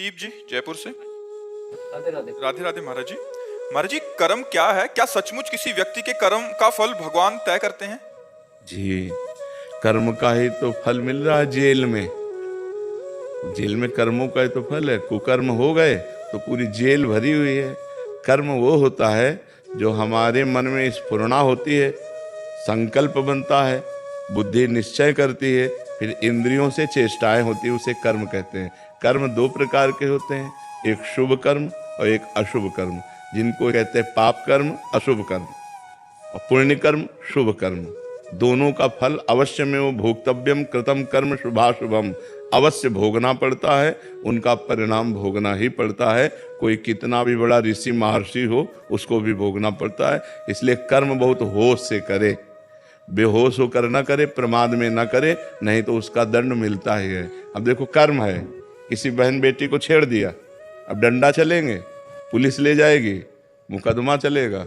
सुदीप जी जयपुर से। राधे राधे। राधे राधे महाराज जी। महाराज जी, कर्म क्या है? क्या सचमुच किसी व्यक्ति के कर्म का फल भगवान तय करते हैं? जी, कर्म का ही तो फल मिल रहा है जेल में। जेल में कर्मों का ही तो फल है। कुकर्म हो गए तो पूरी जेल भरी हुई है। कर्म वो होता है जो हमारे मन में स्फुरणा होती है, संकल्प बनता है, बुद्धि निश्चय करती है, फिर इंद्रियों से चेष्टाएं होती है, उसे कर्म कहते हैं। कर्म दो प्रकार के होते हैं, एक शुभ कर्म और एक अशुभ कर्म, जिनको कहते हैं पाप कर्म, अशुभ कर्म, और पुण्य कर्म, शुभ कर्म। दोनों का फल अवश्य में वो भोक्तव्यम कृतम कर्म शुभाशुभम, अवश्य भोगना पड़ता है, उनका परिणाम भोगना ही पड़ता है। कोई कितना भी बड़ा ऋषि महर्षि हो, उसको भी भोगना पड़ता है। इसलिए कर्म बहुत होश से करे, बेहोश होकर न करे, प्रमाद में न करे, नहीं तो उसका दंड मिलता ही है। अब देखो, कर्म है, किसी बहन बेटी को छेड़ दिया, अब डंडा चलेंगे, पुलिस ले जाएगी, मुकदमा चलेगा,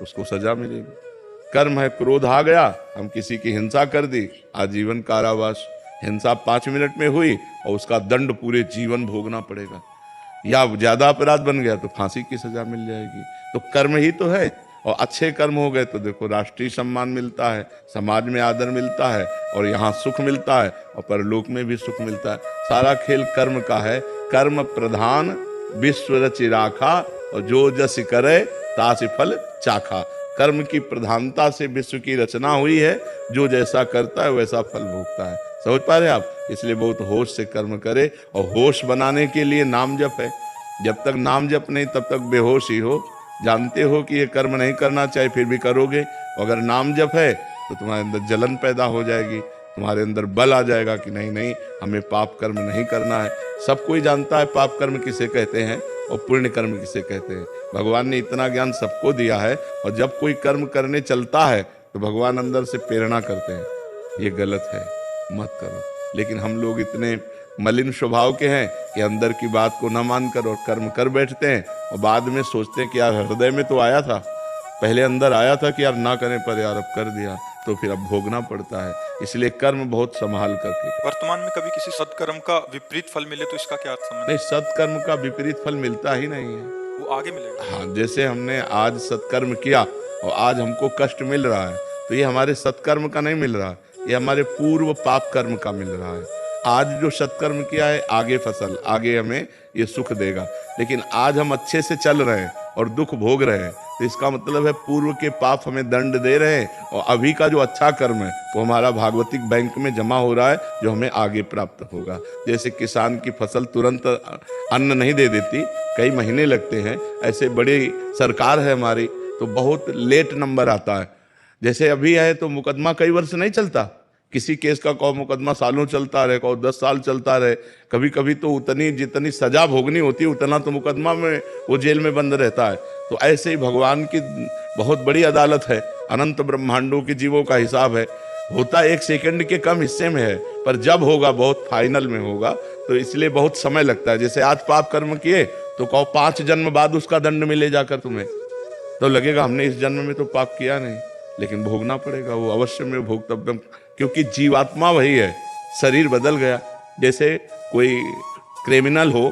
उसको सजा मिलेगी। कर्म है, क्रोध आ गया, हम किसी की हिंसा कर दी, आजीवन कारावास। हिंसा 5 मिनट में हुई और उसका दंड पूरे जीवन भोगना पड़ेगा। या ज्यादा अपराध बन गया तो फांसी की सजा मिल जाएगी। तो कर्म ही तो है। और अच्छे कर्म हो गए तो देखो, राष्ट्रीय सम्मान मिलता है, समाज में आदर मिलता है, और यहाँ सुख मिलता है, और परलोक में भी सुख मिलता है। सारा खेल कर्म का है। कर्म प्रधान विश्व रचि राखा, और जो जस करे तासि फल चाखा। कर्म की प्रधानता से विश्व की रचना हुई है, जो जैसा करता है वैसा फल भोगता है। समझ पा रहे आप? इसलिए बहुत होश से कर्म करे। और होश बनाने के लिए नाम जप है। जब तक नाम जप नहीं, तब तक बेहोश ही हो। जानते हो कि ये कर्म नहीं करना चाहिए, फिर भी करोगे। अगर नाम जप है तो तुम्हारे अंदर जलन पैदा हो जाएगी, तुम्हारे अंदर बल आ जाएगा कि नहीं नहीं, हमें पाप कर्म नहीं करना है। सब कोई जानता है पाप कर्म किसे कहते हैं और पुण्य कर्म किसे कहते हैं। भगवान ने इतना ज्ञान सबको दिया है, और जब कोई कर्म करने चलता है तो भगवान अंदर से प्रेरणा करते हैं, ये गलत है, मत करो। लेकिन हम लोग इतने मलिन स्वभाव के हैं कि अंदर की बात को न मानकर और कर्म कर बैठते हैं, और बाद में सोचते हैं कि यार हृदय में तो आया था, पहले अंदर आया था कि यार ना करें, पर यार अब कर दिया, तो फिर अब भोगना पड़ता है। इसलिए कर्म बहुत संभाल करके। वर्तमान में कभी किसी सत्कर्म का विपरीत फल मिले तो इसका क्या अर्थ समझ? नहीं, सत्कर्म का विपरीत फल मिलता ही नहीं है, वो आगे मिलेगा। हाँ, जैसे हमने आज सत्कर्म किया और आज हमको कष्ट मिल रहा है, तो ये हमारे सत्कर्म का नहीं मिल रहा, ये हमारे पूर्व पाप कर्म का मिल रहा है। आज जो सत्कर्म किया है, आगे फसल, आगे हमें ये सुख देगा। लेकिन आज हम अच्छे से चल रहे हैं और दुख भोग रहे हैं, तो इसका मतलब है पूर्व के पाप हमें दंड दे रहे हैं, और अभी का जो अच्छा कर्म है वो हमारा भागवतिक बैंक में जमा हो रहा है, जो हमें आगे प्राप्त होगा। जैसे किसान की फसल तुरंत अन्न नहीं दे देती, कई महीने लगते हैं, ऐसे बड़ी सरकार है हमारी तो बहुत लेट नंबर आता है। जैसे अभी है तो मुकदमा कई वर्ष नहीं चलता, किसी केस का कहो मुकदमा सालों चलता रहे, कहो 10 साल चलता रहे। कभी कभी तो उतनी जितनी सजा भोगनी होती है उतना तो मुकदमा में वो जेल में बंद रहता है। तो ऐसे ही भगवान की बहुत बड़ी अदालत है, अनंत ब्रह्मांडों के जीवों का हिसाब है। होता 1 सेकंड के कम हिस्से में है, पर जब होगा बहुत फाइनल में होगा, तो इसलिए बहुत समय लगता है। जैसे आज पाप कर्म किए तो कहो 5 जन्म बाद उसका दंड मिले जाकर तुम्हें, तो लगेगा हमने इस जन्म में तो पाप किया नहीं, लेकिन भोगना पड़ेगा, वो अवश्य में भोक्तव्य, क्योंकि जीवात्मा वही है, शरीर बदल गया। जैसे कोई क्रिमिनल हो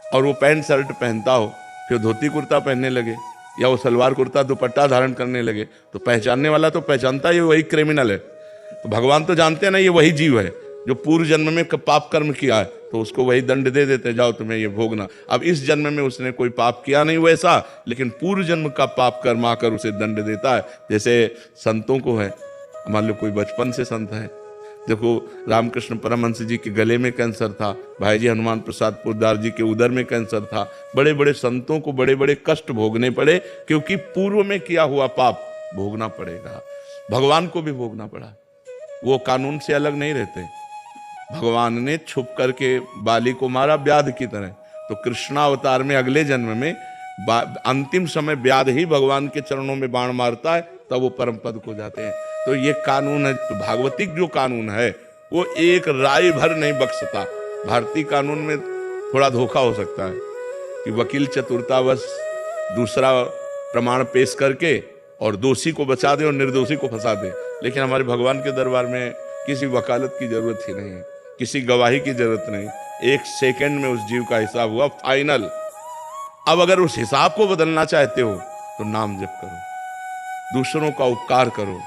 और वो पैंट शर्ट पहनता हो, फिर धोती कुर्ता पहनने लगे, या वो सलवार कुर्ता दुपट्टा धारण करने लगे, तो पहचानने वाला तो पहचानता है ये वही क्रिमिनल है। तो भगवान तो जानते हैं ना ये वही जीव है जो पूर्व जन्म में पाप कर्म किया है, तो उसको वही दंड दे देते, जाओ तुम्हें ये भोगना। अब इस जन्म में उसने कोई पाप किया नहीं वैसा, लेकिन पूर्व जन्म का पाप कर्म आकर उसे दंड देता है। जैसे संतों को है, मान लो कोई बचपन से संत है, देखो रामकृष्ण परमहंस जी के गले में कैंसर था, भाई जी हनुमान प्रसाद पोद्दार जी के उदर में कैंसर था। बड़े बड़े संतों को बड़े बड़े कष्ट भोगने पड़े, क्योंकि पूर्व में किया हुआ पाप भोगना पड़ेगा। भगवान को भी भोगना पड़ा, वो कानून से अलग नहीं रहते। भगवान ने छुप करके बाली को मारा व्याध की तरह, तो कृष्णावतार में अगले जन्म में अंतिम समय व्याध ही भगवान के चरणों में बाण मारता है, तब वो परम पद को जाते हैं। तो ये कानून है। तो भागवतिक जो कानून है वो एक राय भर नहीं बख्शता। भारतीय कानून में थोड़ा धोखा हो सकता है कि वकील चतुरतावश दूसरा प्रमाण पेश करके और दोषी को बचा दे और निर्दोषी को फंसा दे, लेकिन हमारे भगवान के दरबार में किसी वकालत की जरूरत ही नहीं है। किसी गवाही की जरूरत नहीं, 1 सेकंड में उस जीव का हिसाब हुआ फाइनल। अब अगर उस हिसाब को बदलना चाहते हो तो नाम जप करो, दूसरों का उपकार करो,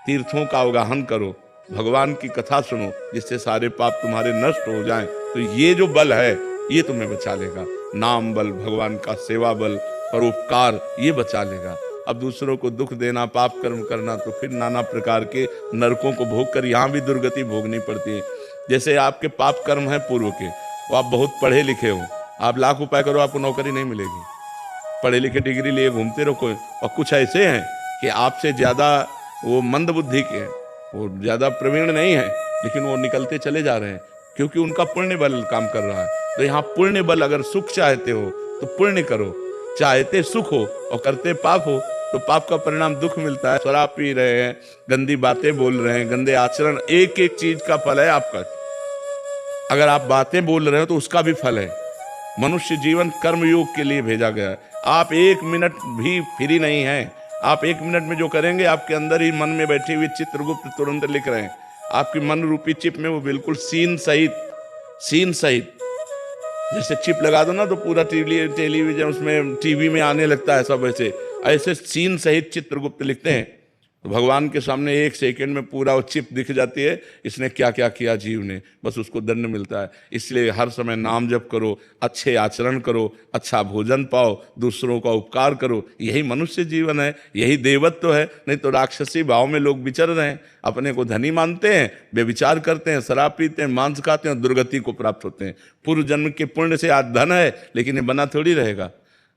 तीर्थों का अवगाहन करो, भगवान की कथा सुनो, जिससे सारे पाप तुम्हारे नष्ट हो जाएं। तो ये जो बल है ये तुम्हें बचा लेगा। नाम बल, भगवान का सेवा बल, परोपकार, ये बचा लेगा। अब दूसरों को दुख देना, पाप कर्म करना, तो फिर नाना प्रकार के नरकों को भोग कर यहाँ भी दुर्गति भोगनी पड़ती है। जैसे आपके पाप कर्म है पूर्व के, वो आप बहुत पढ़े लिखे हो, आप लाख उपाय करो आपको नौकरी नहीं मिलेगी। पढ़े लिखे डिग्री लिए घूमते रहो कोई, और कुछ ऐसे हैं कि आपसे ज़्यादा वो मंद बुद्धि के हैं, वो ज़्यादा प्रवीण नहीं है, लेकिन वो निकलते चले जा रहे हैं क्योंकि उनका पुण्य बल काम कर रहा है। तो यहाँ पुण्य बल, अगर सुख चाहते हो तो पुण्य करो, चाहते सुख हो और करते पाप हो तो पाप का परिणाम दुख मिलता है। शराब पी रहे हैं, गंदी बातें बोल रहे हैं, गंदे आचरण, एक एक चीज का फल है आपका। अगर आप बातें बोल रहे हो तो उसका भी फल है। मनुष्य जीवन कर्मयोग के लिए भेजा गया है। आप 1 मिनट भी फ्री नहीं हैं। आप 1 मिनट में जो करेंगे, आपके अंदर ही मन में बैठी हुई चित्रगुप्त तुरंत लिख रहे हैं। आपकी मन रूपी चिप में वो बिल्कुल सीन सहित जैसे चिप लगा दो ना तो पूरा टेलीविजन उसमें टीवी में आने लगता है, सब ऐसे सीन सहित चित्रगुप्त लिखते हैं। तो भगवान के सामने 1 सेकंड में पूरा वो चिप दिख जाती है, इसने क्या क्या किया जीव ने, बस उसको दंड मिलता है। इसलिए हर समय नाम जप करो, अच्छे आचरण करो, अच्छा भोजन पाओ, दूसरों का उपकार करो। यही मनुष्य जीवन है, यही देवत्व है। नहीं तो राक्षसी भाव में लोग विचर रहे हैं, अपने को धनी मानते हैं, व्यभिचार करते हैं, शराब पीते हैं, मांस खाते हैं और दुर्गति को प्राप्त होते हैं। पूर्व जन्म के पुण्य से आज धन है, लेकिन ये बना थोड़ी रहेगा,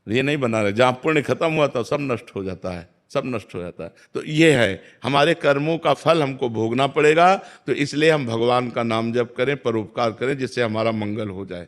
ये नहीं बना रहे। जहाँ पुण्य खत्म हुआ था सब नष्ट हो जाता है, सब नष्ट हो जाता है। तो ये है, हमारे कर्मों का फल हमको भोगना पड़ेगा। तो इसलिए हम भगवान का नाम जप करें, परोपकार करें, जिससे हमारा मंगल हो जाए।